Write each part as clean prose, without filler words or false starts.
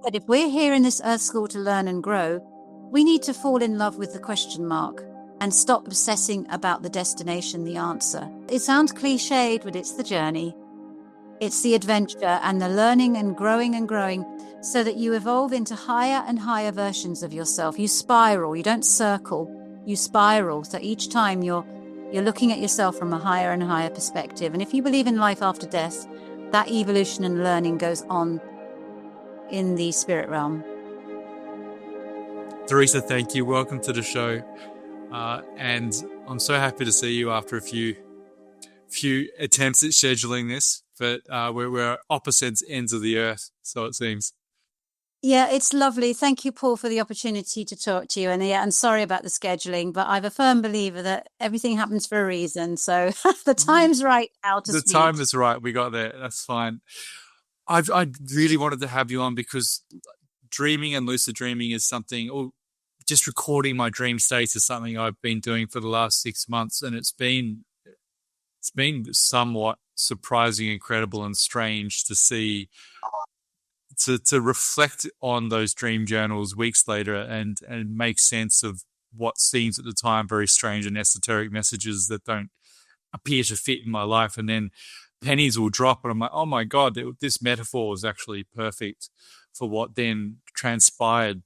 But if we're here in this earth school to learn and grow, we need to fall in love with the question mark and stop obsessing about the destination, the answer. It sounds cliched, but it's the journey. It's the adventure and the learning and growing so that you evolve into higher and higher versions of yourself. You spiral, you don't circle, you spiral. So each time you're looking at yourself from a higher and higher perspective. And if you believe in life after death, that evolution and learning goes on in the spirit realm. Theresa, thank you. Welcome to the show. And I'm so happy to see you after a few attempts at scheduling this, but we're opposite ends of the earth, so it seems. Yeah, it's lovely. Thank you, Paul, for the opportunity to talk to you. And yeah, I'm sorry about the scheduling, but I'm a firm believer that everything happens for a reason. So the time's right now to speak. The time is right. We got there. That's fine. I really wanted to have you on because dreaming and lucid dreaming is something, or just recording my dream states is something I've been doing for the last 6 months, and it's been somewhat surprising, incredible, and strange to see, to reflect on those dream journals weeks later and make sense of what seems at the time very strange and esoteric messages that don't appear to fit in my life. And then pennies will drop and I'm like, oh my God, this metaphor was actually perfect for what then transpired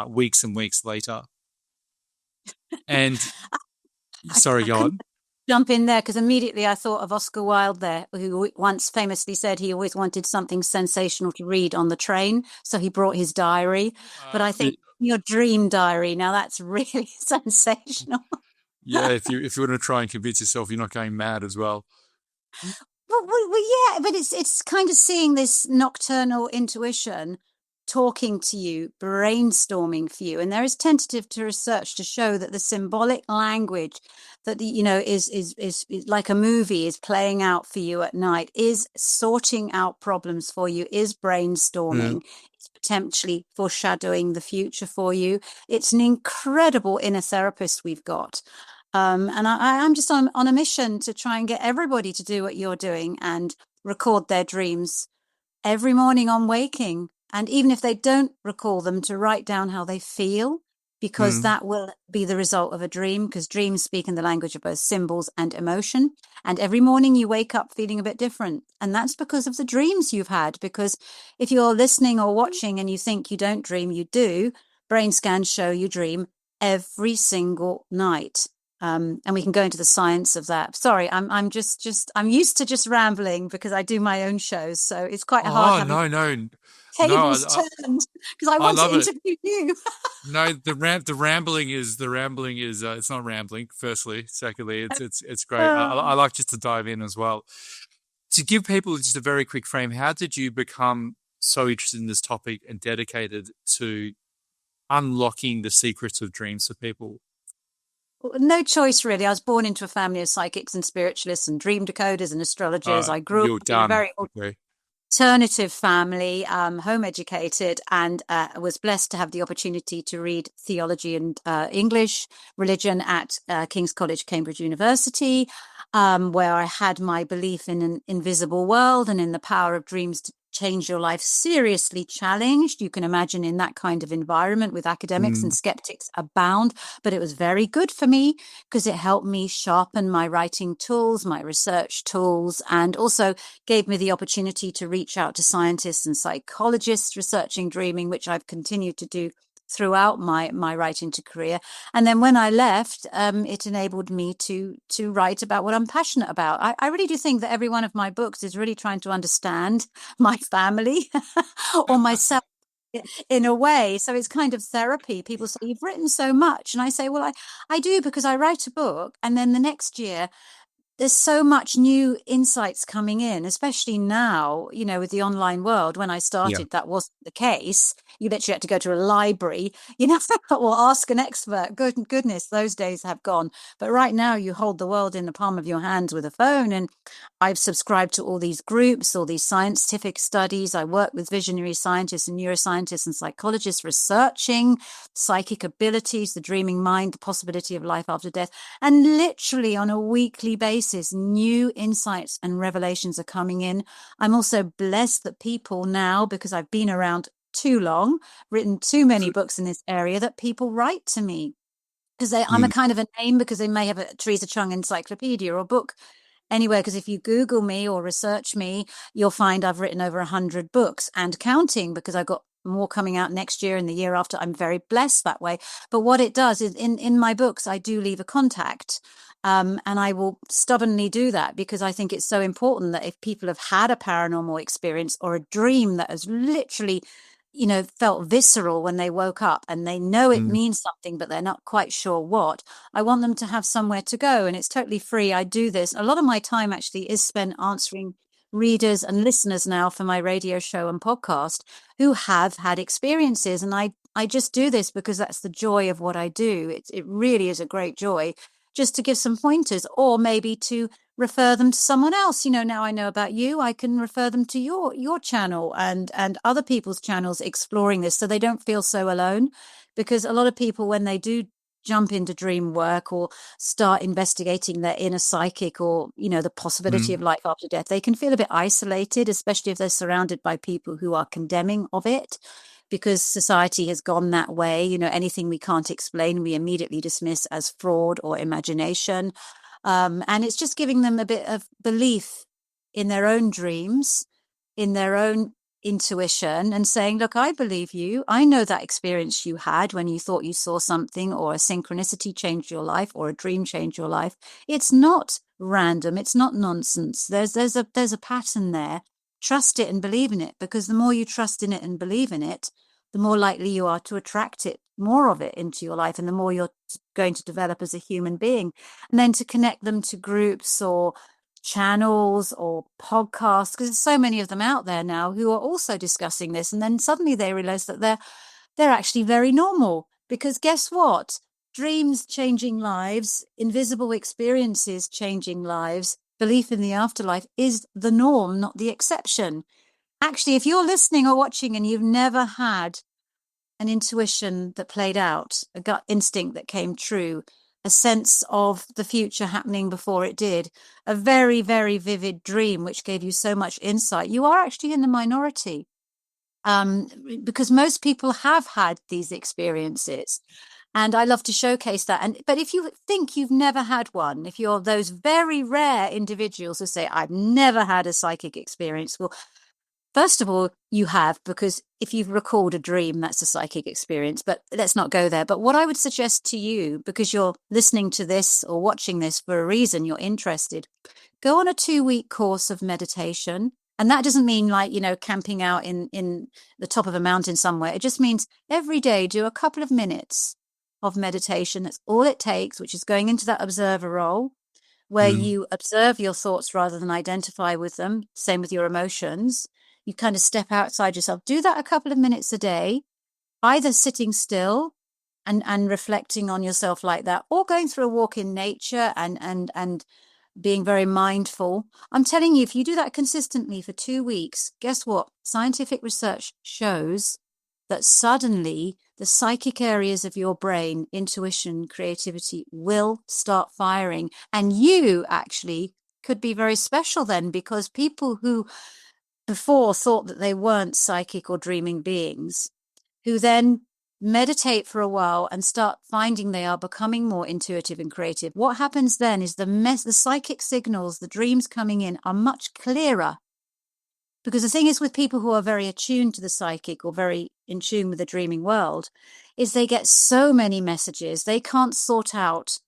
weeks and weeks later. And sorry, go on. Jump in there because immediately I thought of Oscar Wilde there, who once famously said he always wanted something sensational to read on the train, so he brought his diary. But I think your dream diary, now that's really sensational. Yeah, if you want to try and convince yourself you're not going mad as well. Well, yeah, but it's kind of seeing this nocturnal intuition talking to you, brainstorming for you. And there is tentative to research to show that the symbolic language that, is like a movie is playing out for you at night, is sorting out problems for you, is brainstorming, it's potentially foreshadowing the future for you. It's an incredible inner therapist we've got. And I'm just on a mission to try and get everybody to do what you're doing and record their dreams every morning on waking. And even if they don't recall them, to write down how they feel, because that will be the result of a dream, because dreams speak in the language of both symbols and emotion. And every morning you wake up feeling a bit different. And that's because of the dreams you've had. Because if you're listening or watching and you think you don't dream, you do. Brain scans show you dream every single night. And we can go into the science of that. Sorry, I'm used to just rambling because I do my own shows, so it's quite hard having tables turned because I want to interview you. No, the rambling is it's not rambling. Firstly, secondly, it's great. I like just to dive in as well. To give people just a very quick frame, how did you become so interested in this topic and dedicated to unlocking the secrets of dreams for people? No choice, really. I was born into a family of psychics and spiritualists and dream decoders and astrologers. I grew up in a very alternative family, home educated, and was blessed to have the opportunity to read theology and English religion at King's College, Cambridge University, where I had my belief in an invisible world and in the power of dreams to change your life seriously challenged. You can imagine in that kind of environment with academics and skeptics abound, but it was very good for me because it helped me sharpen my writing tools, my research tools, and also gave me the opportunity to reach out to scientists and psychologists researching dreaming, which I've continued to do throughout my writing to career. And then when I left, it enabled me to write about what I'm passionate about. I really do think that every one of my books is really trying to understand my family or myself in a way. So it's kind of therapy. People say, you've written so much. And I say, well, I do, because I write a book and then the next year there's so much new insights coming in, especially now, with the online world. When I started, that wasn't the case. You literally had to go to a library, or ask an expert. Goodness, those days have gone. But right now you hold the world in the palm of your hands with a phone. And I've subscribed to all these groups, all these scientific studies. I work with visionary scientists and neuroscientists and psychologists researching psychic abilities, the dreaming mind, the possibility of life after death. And literally on a weekly basis, new insights and revelations are coming in. I'm also blessed that people now, because I've been around too long, written too many books in this area, that people write to me because I'm a kind of a name, because they may have a Theresa Cheung encyclopedia or book anywhere. Because if you Google me or research me, you'll find I've written over 100 books and counting, because I've got more coming out next year and the year after. I'm very blessed that way. But what it does is, in my books, I do leave a contact. And I will stubbornly do that, because I think it's so important that if people have had a paranormal experience or a dream that has literally, felt visceral when they woke up, and they know it means something, but they're not quite sure what, I want them to have somewhere to go. And it's totally free. I do this. A lot of my time actually is spent answering readers and listeners now for my radio show and podcast who have had experiences. And I just do this because that's the joy of what I do. It really is a great joy, just to give some pointers, or maybe to refer them to someone else. Now I know about you, I can refer them to your channel and other people's channels exploring this, so they don't feel so alone. Because a lot of people, when they do jump into dream work or start investigating their inner psychic, or the possibility of life after death, they can feel a bit isolated, especially if they're surrounded by people who are condemning of it, because society has gone that way. Anything we can't explain, we immediately dismiss as fraud or imagination. And it's just giving them a bit of belief in their own dreams, in their own intuition, and saying, look, I believe you. I know that experience you had when you thought you saw something, or a synchronicity changed your life, or a dream changed your life. It's not random. It's not nonsense. There's a pattern there. Trust it and believe in it, because the more you trust in it and believe in it, the more likely you are to attract it, more of it, into your life, and the more you're going to develop as a human being. And then to connect them to groups or channels or podcasts, because there's so many of them out there now who are also discussing this, and then suddenly they realize that they're actually very normal. Because guess what? Dreams changing lives, invisible experiences changing lives, belief in the afterlife is the norm, not the exception. Actually, if you're listening or watching and you've never had an intuition that played out, a gut instinct that came true, a sense of the future happening before it did, a very, very vivid dream which gave you so much insight, you are actually in the minority. Because most people have had these experiences. And I love to showcase that. But if you think you've never had one, if you're those very rare individuals who say, I've never had a psychic experience, well, first of all, you have, because if you've recalled a dream, that's a psychic experience. But let's not go there. But what I would suggest to you, because you're listening to this or watching this for a reason, you're interested, go on a 2-week course of meditation. And that doesn't mean like, camping out in the top of a mountain somewhere. It just means every day do a couple of minutes of meditation. That's all it takes, which is going into that observer role, where you observe your thoughts rather than identify with them. Same with your emotions. You kind of step outside yourself. Do that a couple of minutes a day, either sitting still and reflecting on yourself like that, or going through a walk in nature and being very mindful. I'm telling you, if you do that consistently for 2 weeks, guess what? Scientific research shows that suddenly the psychic areas of your brain, intuition, creativity, will start firing. And you actually could be very special then, because people who before thought that they weren't psychic or dreaming beings, who then meditate for a while and start finding they are becoming more intuitive and creative, what happens then is the psychic signals, the dreams coming in, are much clearer. Because the thing is, with people who are very attuned to the psychic or very in tune with the dreaming world, is they get so many messages, they can't sort out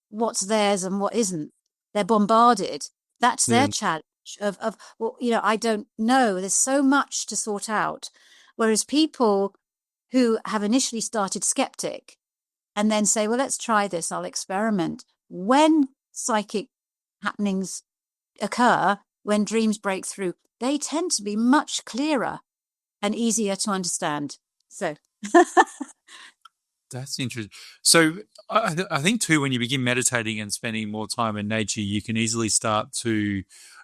what's theirs and what isn't. They're bombarded. That's their challenge of well, I don't know. There's so much to sort out. Whereas people who have initially started skeptic and then say, well, let's try this, I'll experiment. When psychic happenings occur, when dreams break through, they tend to be much clearer and easier to understand. So that's interesting. So I think too, when you begin meditating and spending more time in nature, you can easily start to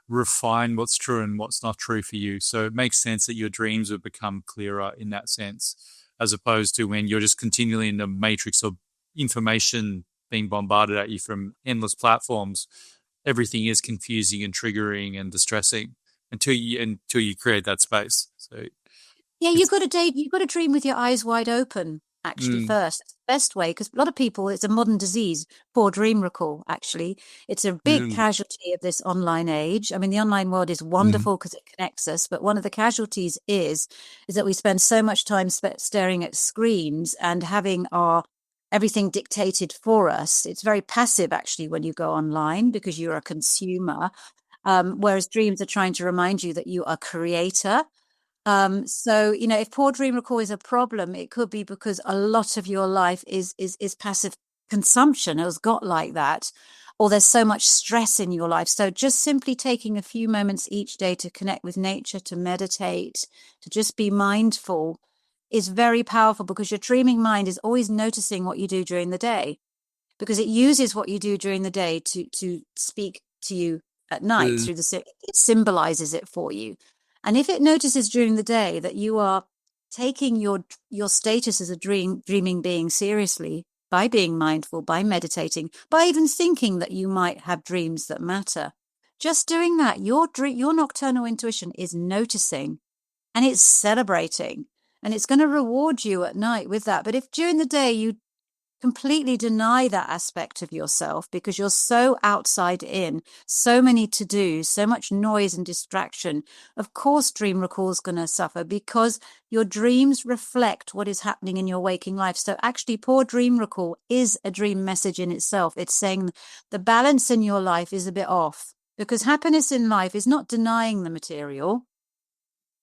refine what's true and what's not true for you. So it makes sense that your dreams will become clearer in that sense, as opposed to when you're just continually in the matrix of information being bombarded at you from endless platforms. Everything is confusing and triggering and distressing until you create that space. So Yeah, you got to dream with your eyes wide open, actually, first. That's the best way, because a lot of people, it's a modern disease, poor dream recall, actually. It's a big casualty of this online age. I mean, the online world is wonderful because it connects us, but one of the casualties is that we spend so much time staring at screens and having our everything dictated for us. It's very passive, actually, when you go online because you're a consumer, whereas dreams are trying to remind you that you are a creator. So, if poor dream recall is a problem, it could be because a lot of your life is passive consumption. It has got like that, or there's so much stress in your life. So just simply taking a few moments each day to connect with nature, to meditate, to just be mindful is very powerful, because your dreaming mind is always noticing what you do during the day, because it uses what you do during the day to speak to you at night through it symbolizes it for you. And if it notices during the day that you are taking your status as a dreaming being seriously by being mindful, by meditating, by even thinking that you might have dreams that matter, just doing that, your nocturnal intuition is noticing and it's celebrating, and it's going to reward you at night with that. But if during the day you completely deny that aspect of yourself because you're so outside in, so many to do, so much noise and distraction, of course dream recall is going to suffer, because your dreams reflect what is happening in your waking life. So actually, poor dream recall is a dream message in itself. It's saying the balance in your life is a bit off, because happiness in life is not denying the material.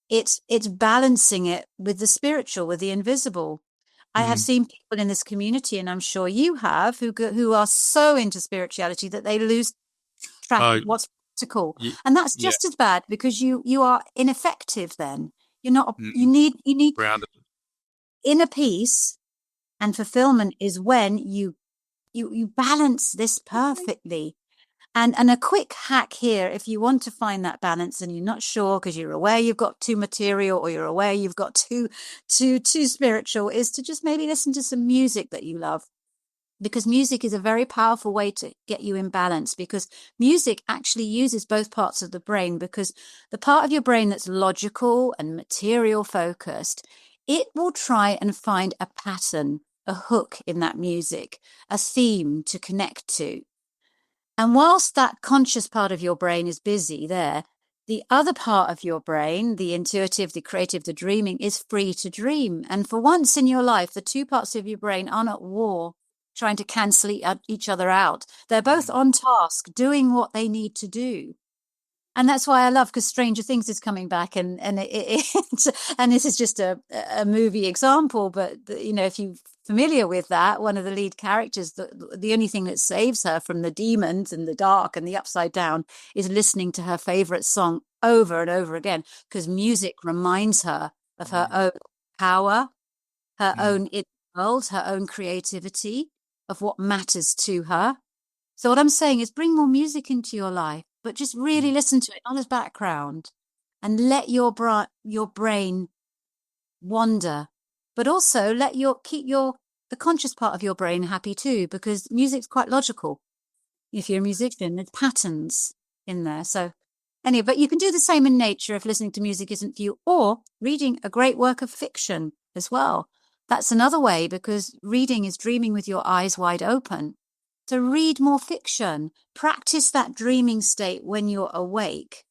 It's balancing it with the spiritual, with the invisible. I have seen people in this community, and I'm sure you have, who are so into spirituality that they lose track of what's practical. And that's just as bad, because you are ineffective then. You're not, you need grounded. Inner peace and fulfillment is when you balance this perfectly. And a quick hack here, if you want to find that balance and you're not sure because you're aware you've got too material, or you're aware you've got too spiritual, is to just maybe listen to some music that you love, because music is a very powerful way to get you in balance, because music actually uses both parts of the brain, because the part of your brain that's logical and material focused, it will try and find a pattern, a hook in that music, a theme to connect to. And whilst that conscious part of your brain is busy there, the other part of your brain, the intuitive, the creative, the dreaming, is free to dream. And for once in your life, the two parts of your brain aren't at war, trying to cancel each other out. They're both on task, doing what they need to do. And that's why I love, because Stranger Things is coming back, and and this is just a movie example, but if you're familiar with that, one of the lead characters, the only thing that saves her from the demons and the dark and the upside down is listening to her favorite song over and over again, because music reminds her of her own power, her own inner world, her own creativity, of what matters to her. So what I'm saying is, bring more music into your life, but just really listen to it, not as background, and let your brain wander, but also keep the conscious part of your brain happy too, because music's quite logical. If you're a musician, there's patterns in there. So anyway, but you can do the same in nature if listening to music isn't for you, or reading a great work of fiction as well. That's another way, because reading is dreaming with your eyes wide open. So read more fiction, practice that dreaming state when you're awake,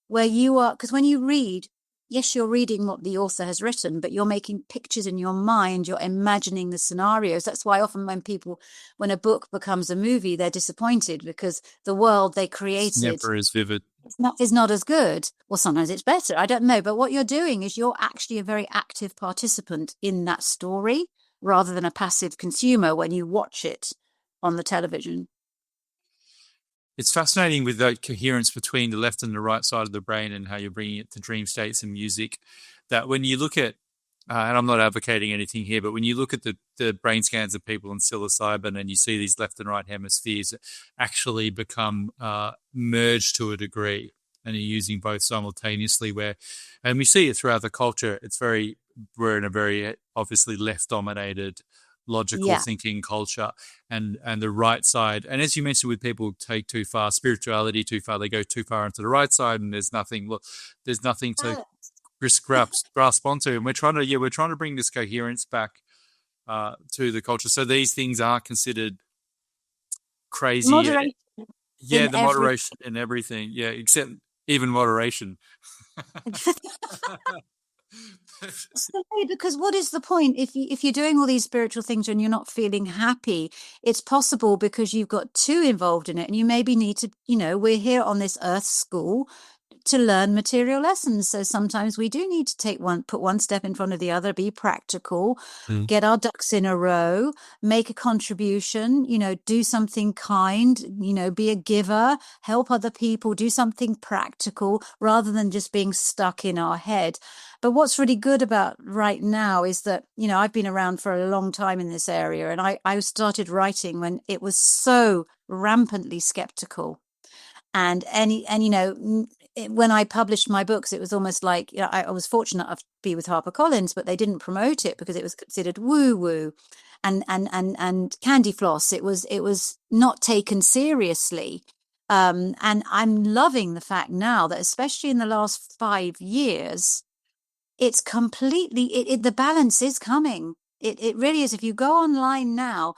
where you are, because when you read, yes, you're reading what the author has written, but you're making pictures in your mind, you're imagining the scenarios. That's why often when a book becomes a movie, they're disappointed, because the world they created never as vivid. Is not as good. Or sometimes it's better, I don't know. But what you're doing is you're actually a very active participant in that story, rather than a passive consumer when you watch it on the television. It's fascinating with that coherence between the left and the right side of the brain, and how you're bringing it to dream states and music, that when you look at, and I'm not advocating anything here, but when you look at the brain scans of people in psilocybin, and you see these left and right hemispheres actually become merged to a degree, and you're using both simultaneously, and we see it throughout the culture. We're in a very obviously left-dominated, logical thinking culture, and the right side. And as you mentioned, with people take too far, spirituality too far, they go too far into the right side, and there's nothing to grasp onto, and we're trying to bring this coherence back to the culture. So these things are considered crazy. Moderation Yeah, in the every. moderation and everything. Yeah, except even moderation. Absolutely, because what is the point if you're doing all these spiritual things and you're not feeling happy? It's possible because you've got too involved in it, and you maybe need to, we're here on this earth school to learn material lessons. So sometimes we do need to put one step in front of the other, be practical, get our ducks in a row, make a contribution, do something kind, be a giver, help other people, do something practical rather than just being stuck in our head. But what's really good about right now is that, I've been around for a long time in this area, and I started writing when it was so rampantly skeptical. And when I published my books, it was almost like, I was fortunate enough to be with HarperCollins, but they didn't promote it because it was considered woo-woo and candy floss. It was not taken seriously. And I'm loving the fact now that, especially in the last 5 years, it's completely, the balance is coming. It really is. If you go online now,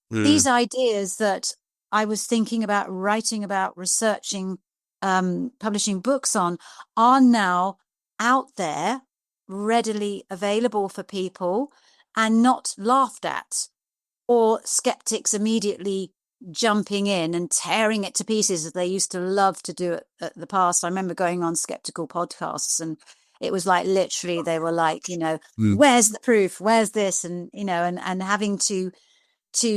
these ideas that I was thinking about, writing about, researching, publishing books on, are now out there, readily available for people, and not laughed at, or skeptics immediately jumping in and tearing it to pieces, as they used to love to do at the past. I remember going on skeptical podcasts, and it was like literally they were like, where's the proof? Where's this? And, and having to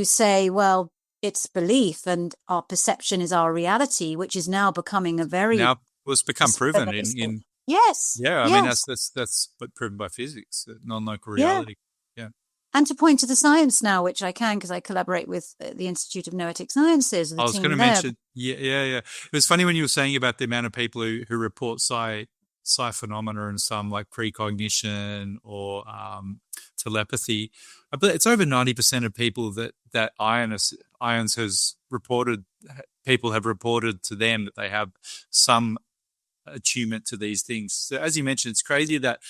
say, well, it's belief and our perception is our reality, which is now becoming a very now was become proven in yes, yeah. I mean yes, that's proven by physics, non-local yeah. reality. Yeah. And to point to the science now, which I can because I collaborate with the Institute of Noetic Sciences, the I was team going to there. mention, yeah. It was funny when you were saying about the amount of people who report psi phenomena and some like precognition or telepathy. I believe it's over 90% of people that IONS has reported. People have reported to them that they have some attunement to these things. So as you mentioned, it's crazy that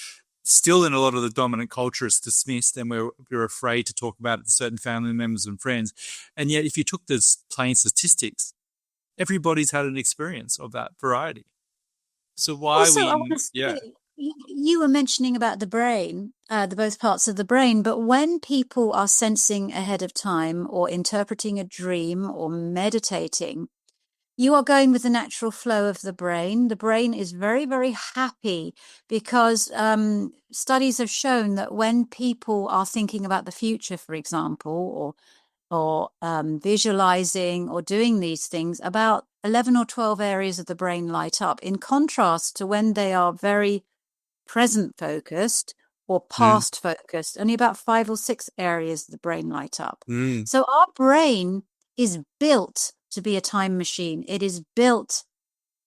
still in a lot of the dominant culture it's dismissed, and we're afraid to talk about it to certain family members and friends. And yet if you took this plain statistics, everybody's had an experience of that variety. So why Also, I want to yeah. say, you were mentioning about the brain, the both parts of the brain, but when people are sensing ahead of time or interpreting a dream or meditating, you are going with the natural flow of the brain. The brain is very, very happy because studies have shown that when people are thinking about the future, for example, or visualizing or doing these things, about 11 or 12 areas of the brain light up, in contrast to when they are very present focused or past focused, only about 5 or 6 areas of the brain light up. So our brain is built to be a time machine. It is built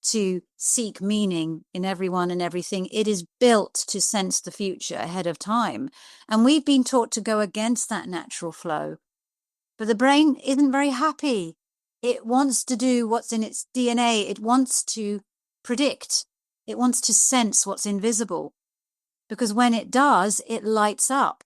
to seek meaning in everyone and everything. It is built to sense the future ahead of time. And we've been taught to go against that natural flow. But the brain isn't very happy. It wants to do what's in its DNA. It wants to predict. It wants to sense what's invisible. Because when it does, it lights up.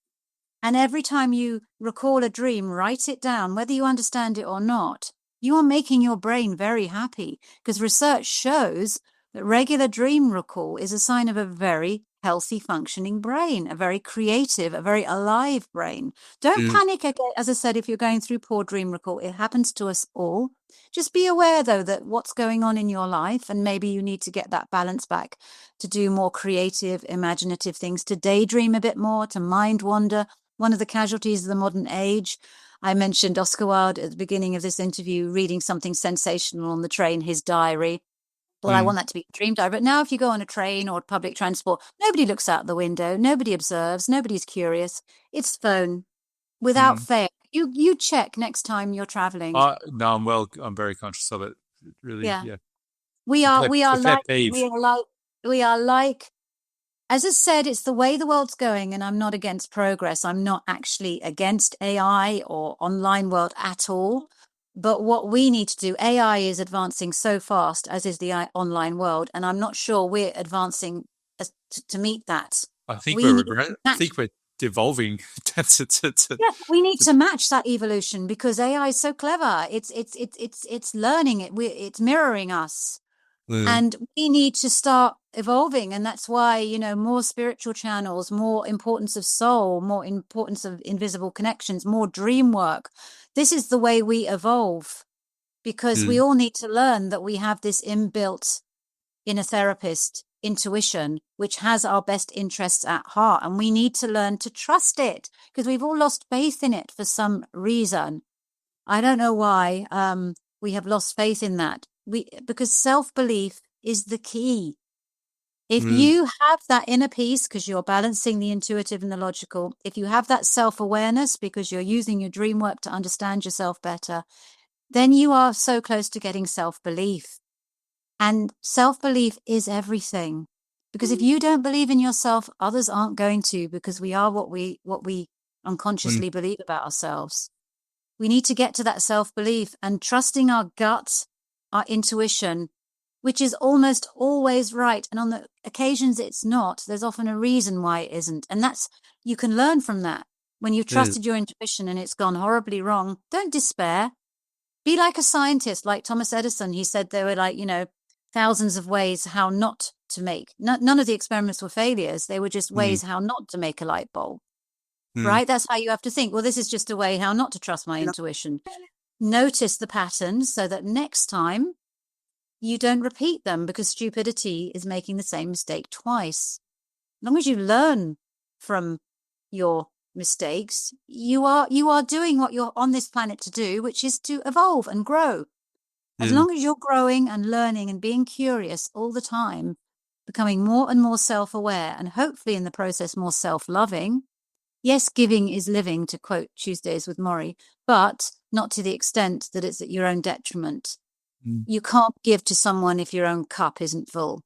And every time you recall a dream, write it down, whether you understand it or not. You are making your brain very happy, because research shows that regular dream recall is a sign of a very healthy functioning brain, a very creative, a very alive brain. Don't panic, as I said, if you're going through poor dream recall. It happens to us all. Just be aware, though, that what's going on in your life, and maybe you need to get that balance back to do more creative, imaginative things, to daydream a bit more, to mind wander. One of the casualties of the modern age. I mentioned Oscar Wilde at the beginning of this interview, reading something sensational on the train, his diary. Well, I want that to be a dream diary. But now if you go on a train or public transport, nobody looks out the window, nobody observes, nobody's curious. It's phone without fail. You check next time you're traveling. No, I'm very conscious of it. Really, yeah. We are peeve. like, as I said, it's the way the world's going, and I'm not against progress. I'm not actually against AI or online world at all. But what we need to do, AI is advancing so fast, as is the online world, and I'm not sure we're advancing to meet that. I think We need I think we're devolving. Yeah, we need to match that evolution because AI is so clever. It's learning it. It's mirroring us. And we need to start evolving. And that's why, you know, more spiritual channels, more importance of soul, more importance of invisible connections, more dream work. This is the way we evolve, because we all need to learn that we have this inbuilt inner therapist intuition, which has our best interests at heart. And we need to learn to trust it, because we've all lost faith in it for some reason. I don't know why we have lost faith in that. Because self-belief is the key. If you have that inner peace because you're balancing the intuitive and the logical, if you have that self-awareness because you're using your dream work to understand yourself better, then you are so close to getting self-belief. And self-belief is everything. Because if you don't believe in yourself, others aren't going to, because we are what we unconsciously believe about ourselves. We need to get to that self-belief and trusting our gut, our intuition, which is almost always right. And on the occasions it's not, there's often a reason why it isn't. And you can learn from that. When you've trusted your intuition and it's gone horribly wrong, don't despair. Be like a scientist, like Thomas Edison. He said there were, like, you know, thousands of ways how not to make. None of the experiments were failures. They were just ways how not to make a light bulb. Right? That's how you have to think. Well, this is just a way how not to trust my intuition. Notice the patterns so that next time you don't repeat them, because stupidity is making the same mistake twice. As long as you learn from your mistakes, you are doing what you're on this planet to do, which is to evolve and grow. As long as you're growing and learning and being curious all the time, becoming more and more self-aware, and hopefully in the process more self-loving. Yes, giving is living, to quote Tuesdays with Maury, but not to the extent that it's at your own detriment. You can't give to someone if your own cup isn't full.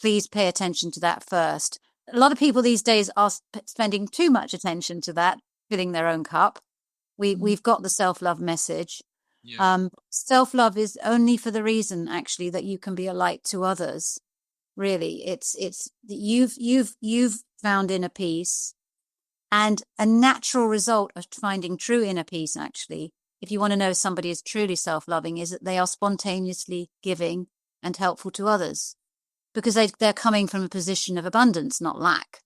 Please pay attention to that first. A lot of people these days are spending too much attention to that, filling their own cup. We've got the self-love message. Self-love is only for the reason, actually, that you can be a light to others. Really, it's you've found inner peace. And a natural result of finding true inner peace, actually, if you want to know somebody is truly self-loving, is that they are spontaneously giving and helpful to others, because they're coming from a position of abundance, not lack.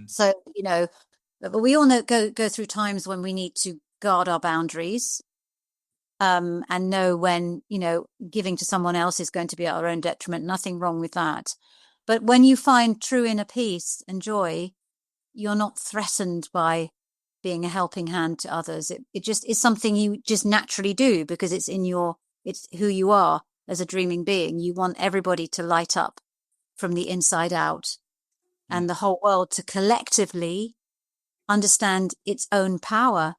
So, you know, but we all go through times when we need to guard our boundaries, and know when, you know, giving to someone else is going to be at our own detriment. Nothing wrong with that. But when you find true inner peace and joy, you're not threatened by being a helping hand to others. It just is something you just naturally do, because it's who you are as a dreaming being. You want everybody to light up from the inside out, and the whole world to collectively understand its own power.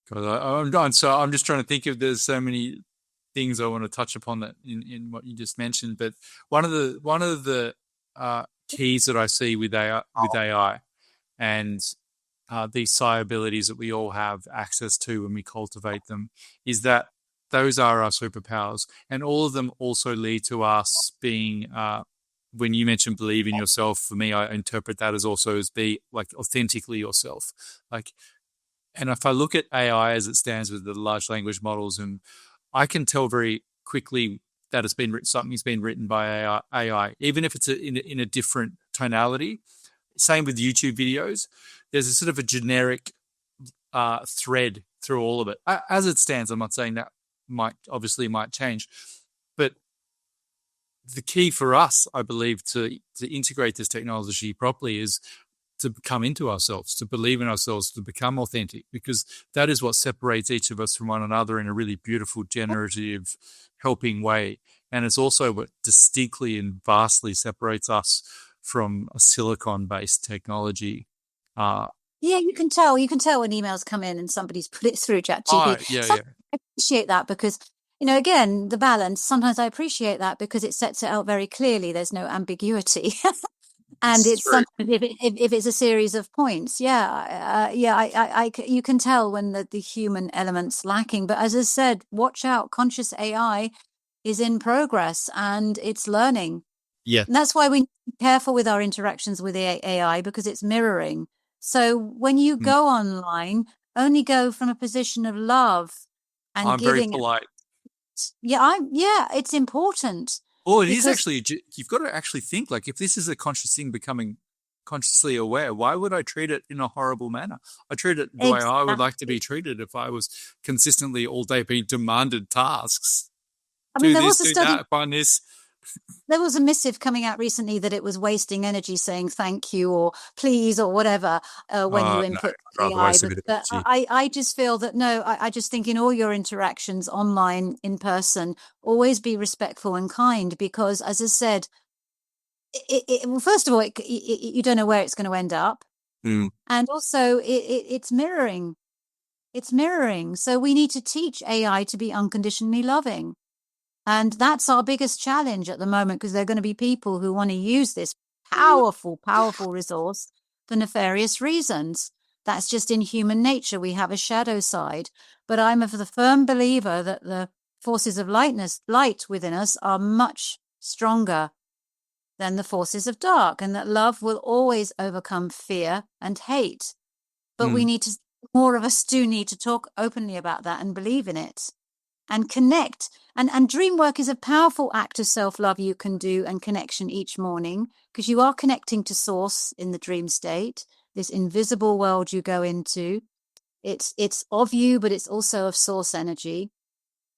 I'm just trying to think of, there's so many things I want to touch upon that in what you just mentioned. But one of the keys that I see with AI and these psi abilities that we all have access to when we cultivate them, is that those are our superpowers, and all of them also lead to us being. When you mentioned believe in yourself, for me, I interpret that as also as be like authentically yourself. Like, and if I look at AI as it stands with the large language models, and I can tell very quickly that something's been written by AI, even if it's in a different tonality. Same with YouTube videos. There's a sort of a generic thread through all of it. As it stands, I'm not saying that might change, but the key for us, I believe, to integrate this technology properly is to come into ourselves, to believe in ourselves, to become authentic, because that is what separates each of us from one another in a really beautiful, generative, helping way. And it's also what distinctly and vastly separates us from a silicon-based technology. Yeah, you can tell when emails come in and somebody's put it through ChatGPT. I appreciate that, because, you know, again, the balance, sometimes I appreciate that because it sets it out very clearly. There's no ambiguity. And it's sometimes if it's a series of points, you can tell when the human element's lacking. But as I said, watch out. Conscious AI is in progress and it's learning. Yeah. And that's why we need to be careful with our interactions with the AI, because it's mirroring. So when you go online, only go from a position of love and I'm very giving. polite. Yeah, it's important. Well, it is because actually, you've got to actually think, like, if this is a conscious thing becoming consciously aware, why would I treat it in a horrible manner? I treat it the way I would like to be treated if I was consistently all day being demanded tasks. I mean, Do there this, was a do study. that, find this. There was a missive coming out recently that it was wasting energy saying thank you or please or whatever when you No, input I'd rather AI. waste a bit of But energy. I just feel that, no, I just think in all your interactions online, in person, always be respectful and kind, because, as I said, well, first of all, you don't know where it's going to end up. And also it's mirroring. It's mirroring. So we need to teach AI to be unconditionally loving. And that's our biggest challenge at the moment, because there are going to be people who want to use this powerful, powerful resource for nefarious reasons. That's just in human nature. We have a shadow side. But I'm the firm believer that the forces of light within us are much stronger than the forces of dark, and that love will always overcome fear and hate. But we need to, more of us do need to talk openly about that and believe in it and connect. And dream work is a powerful act of self-love you can do, and connection each morning, because you are connecting to source in the dream state, this invisible world you go into. It's of you, but it's also of source energy.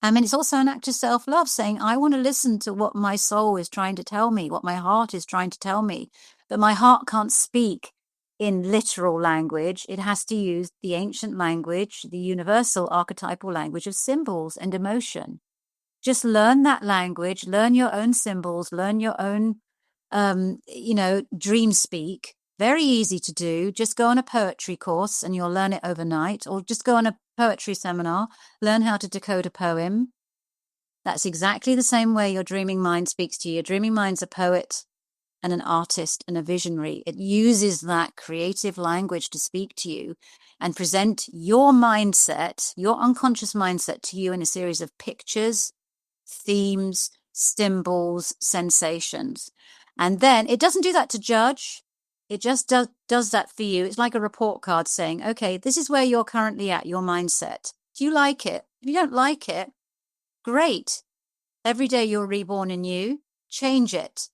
I mean, it's also an act of self-love, saying, I want to listen to what my soul is trying to tell me, what my heart is trying to tell me. But my heart can't speak in literal language. It has to use the ancient language, the universal archetypal language of symbols and emotion. Just learn that language, learn your own symbols, learn your own, dream speak. Very easy to do. Just go on a poetry course and you'll learn it overnight, or just go on a poetry seminar, learn how to decode a poem. That's exactly the same way your dreaming mind speaks to you. Your dreaming mind's a poet and an artist and a visionary. It uses that creative language to speak to you and present your mindset, your unconscious mindset, to you in a series of pictures, themes, symbols, sensations. And then it doesn't do that to judge. It just does that for you. It's like a report card saying, okay, this is where you're currently at, your mindset. Do you like it? If you don't like it, great. Every day you're reborn anew. Change it.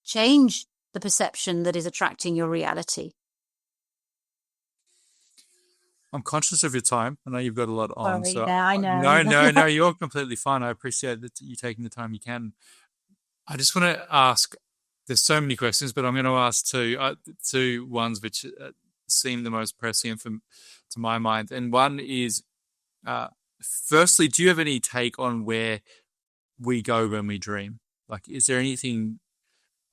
Change the perception that is attracting your reality. I'm conscious of your time. I know you've got a lot on. Sorry, So yeah, I know. no, you're completely fine. I appreciate that you taking the time you can. I just want to ask, there's so many questions, but I'm going to ask two ones which seem the most prescient to my mind. And one is, firstly, do you have any take on where we go when we dream? Like, is there anything?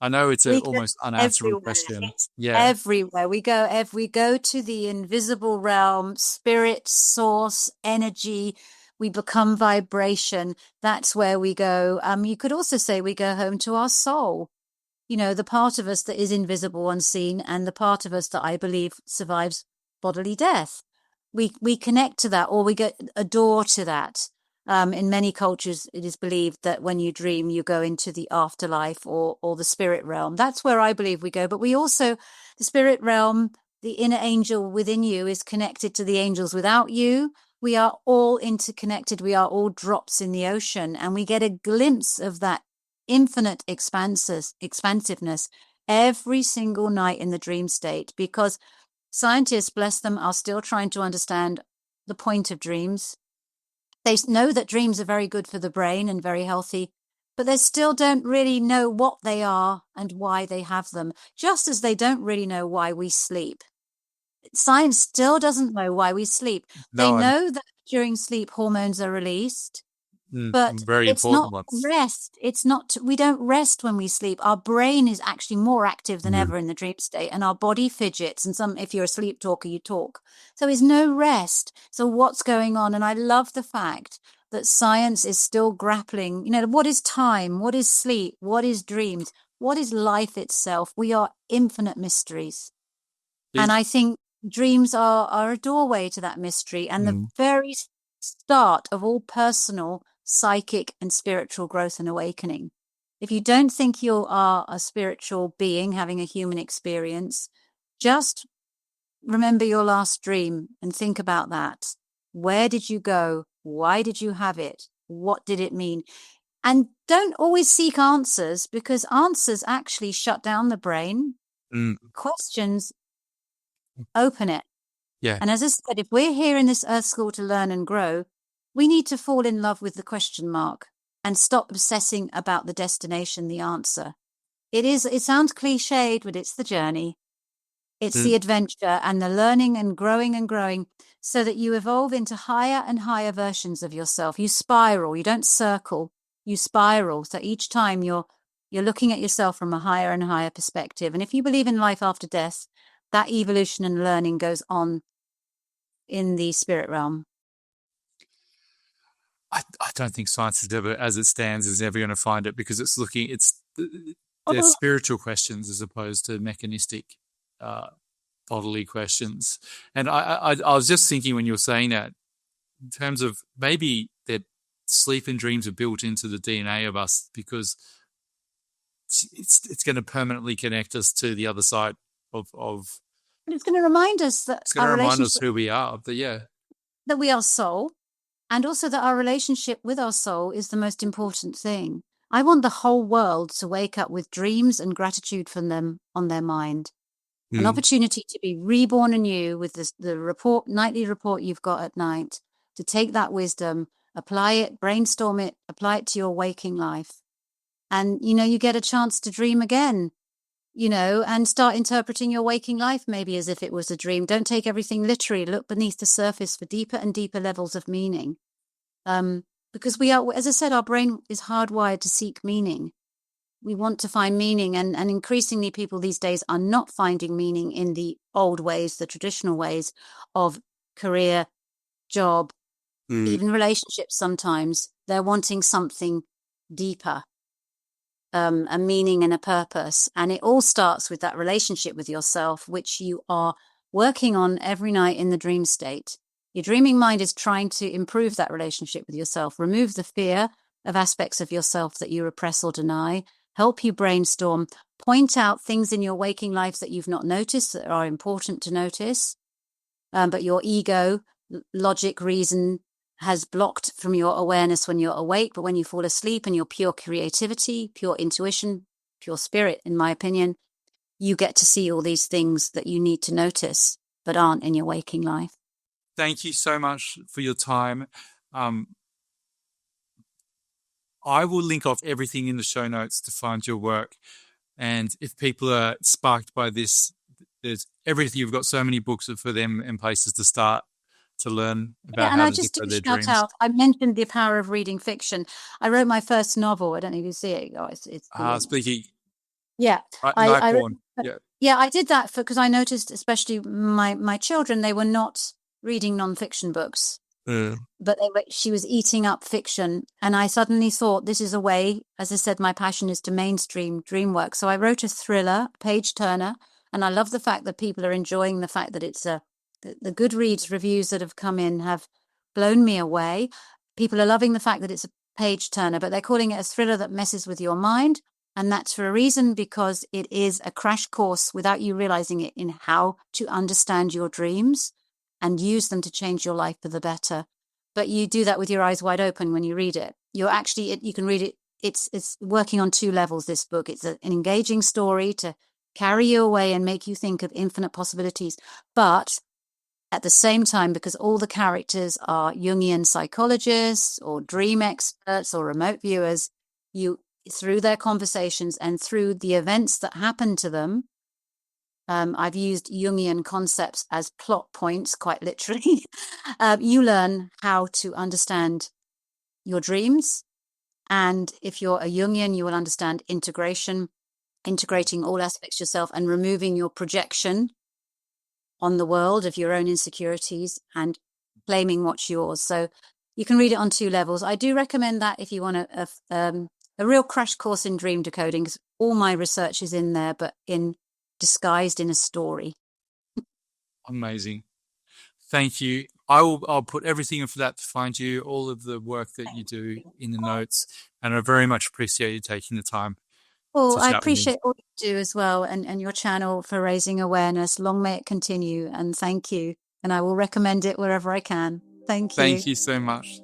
I know it's an almost unanswerable question. Yeah. Everywhere we go to the invisible realm, spirit, source, energy. We become vibration. That's where we go. You could also say we go home to our soul. The part of us that is invisible, unseen, and the part of us that I believe survives bodily death. We connect to that, or we get a door to that. In many cultures, it is believed that when you dream, you go into the afterlife or the spirit realm. That's where I believe we go. But we also, the spirit realm, the inner angel within you is connected to the angels without you. We are all interconnected. We are all drops in the ocean, and we get a glimpse of that infinite expansiveness every single night in the dream state, because scientists, bless them, are still trying to understand the point of dreams. They know that dreams are very good for the brain and very healthy, but they still don't really know what they are and why they have them, just as they don't really know why we sleep. Science still doesn't know why we sleep. They know that during sleep hormones are released, but very it's important not ones. rest. It's not, we don't rest when we sleep. Our brain is actually more active than ever in the dream state, and our body fidgets. And if you're a sleep talker, you talk. So there's no rest. So what's going on? And I love the fact that science is still grappling, what is time? What is sleep? What is dreams? What is life itself? We are infinite mysteries. And I think dreams are a doorway to that mystery, and the very start of all personal psychic and spiritual growth and awakening. If you don't think you are a spiritual being having a human experience, just remember your last dream and think about that. Where did you go? Why did you have it? What did it mean? And don't always seek answers, because answers actually shut down the brain. Questions open it. Yeah. And as I said, if we're here in this Earth School to learn and grow, we need to fall in love with the question mark and stop obsessing about the destination, the answer. It sounds cliched, but it's the journey. It's the adventure and the learning and growing so that you evolve into higher and higher versions of yourself. You spiral, you don't circle, you spiral. So each time you're looking at yourself from a higher and higher perspective. And if you believe in life after death, that evolution and learning goes on in the spirit realm. I don't think science is ever, as it stands, is ever going to find it, because they're spiritual questions as opposed to mechanistic bodily questions. And I was just thinking when you were saying that, in terms of maybe that sleep and dreams are built into the DNA of us, because it's going to permanently connect us to the other side of it's going to remind us that it's going to remind us who we are, that we are soul, and also that our relationship with our soul is the most important thing. I want the whole world to wake up with dreams and gratitude from them on their mind. An opportunity to be reborn anew with the nightly report you've got at night, to take that wisdom, apply it, brainstorm it, apply it to your waking life. And, you get a chance to dream again, and start interpreting your waking life maybe as if it was a dream. Don't take everything literally. Look beneath the surface for deeper and deeper levels of meaning. Because we are, as I said, our brain is hardwired to seek meaning. We want to find meaning, and increasingly people these days are not finding meaning in the old ways, the traditional ways of career, job, even relationships. Sometimes they're wanting something deeper, a meaning and a purpose. And it all starts with that relationship with yourself, which you are working on every night in the dream state. Your dreaming mind is trying to improve that relationship with yourself, remove the fear of aspects of yourself that you repress or deny, help you brainstorm, point out things in your waking life that you've not noticed that are important to notice, but your ego, logic, reason has blocked from your awareness when you're awake. But when you fall asleep and your pure creativity, pure intuition, pure spirit, in my opinion, you get to see all these things that you need to notice but aren't in your waking life. Thank you so much for your time. I will link off everything in the show notes to find your work. And if people are sparked by this, there's everything. You've got so many books for them and places to start to learn about how to decode their dreams. I mentioned the power of reading fiction. I wrote my first novel. I don't know if you see it. Oh, it's speaking. Yeah. I did that because I noticed, especially my children, they were not reading nonfiction books. But she was eating up fiction, and I suddenly thought, this is a way, as I said, my passion is to mainstream dream work. So I wrote a thriller, page turner, and I love the fact that people are enjoying the fact that it's the Goodreads reviews that have come in have blown me away. People are loving the fact that it's a page turner, but they're calling it a thriller that messes with your mind. And that's for a reason, because it is a crash course without you realizing it in how to understand your dreams and use them to change your life for the better. But you do that with your eyes wide open when you read it. You can read it. It's working on two levels, this book. It's an engaging story to carry you away and make you think of infinite possibilities. But at the same time, because all the characters are Jungian psychologists or dream experts or remote viewers, through their conversations and through the events that happen to them, I've used Jungian concepts as plot points, quite literally. You learn how to understand your dreams. And if you're a Jungian, you will understand integration, integrating all aspects of yourself and removing your projection on the world of your own insecurities and claiming what's yours. So you can read it on two levels. I do recommend that if you want a real crash course in dream decoding, because all my research is in there, but disguised in a story. Amazing. Thank you. I'll put everything in for that to find you, all of the work that you do in the notes, and I very much appreciate you taking the time Well, to I chat with me. appreciate all you do as well, and your channel for raising awareness. Long may it continue, and thank you. And I will recommend it wherever I can. Thank you. Thank you so much.